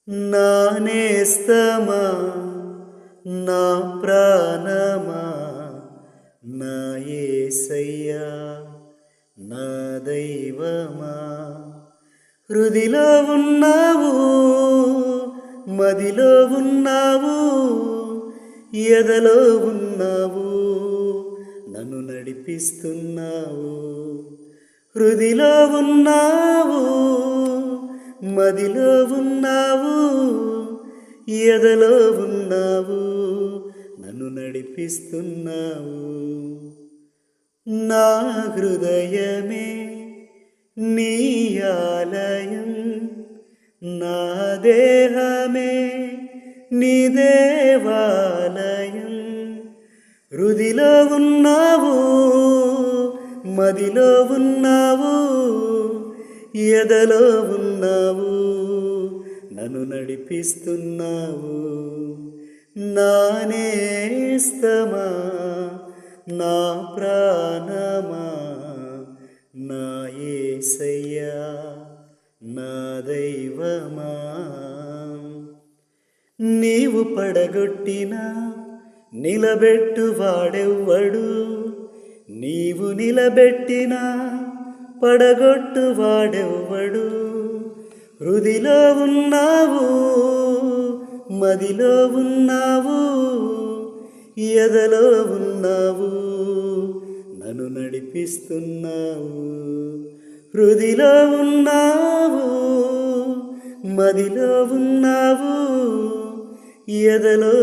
నా నేస్తమా, నా ప్రాణమా, నా యేసయ్యా, నా దైవమా. హృదిలో ఉన్నావు, మదిలో ఉన్నావు, ఎదలో ఉన్నావు, నన్ను నడిపిస్తున్నావు. హృదిలో ఉన్నావు, మదిలో ఉన్నావు, ఎదలో ఉన్నావు, నన్ను నడిపిస్తున్నావు. నా హృదయమే నీ ఆలయం, నా దేహమే నీ దేవాలయం. హృదిలో ఉన్నావు, మదిలో ఉన్నావు, ఎదలో ఉన్నావు, నన్ను నడిపిస్తున్నావు. నా నేస్తమా, నా ప్రాణమా, నా యేసయ్యా, నా దైవమా. నీవు పడగొట్టినా నిలబెట్టువాడెవ్వడు, నీవు నిలబెట్టినా పడగొట్టువాడెవ్వడు. హృదిలో ఉన్నావు, మదిలో ఉన్నావు, ఎదలో ఉన్నావు, నన్ను నడిపిస్తున్నావు. హృదిలో ఉన్నావు, మదిలో ఉన్నావు, ఎదలో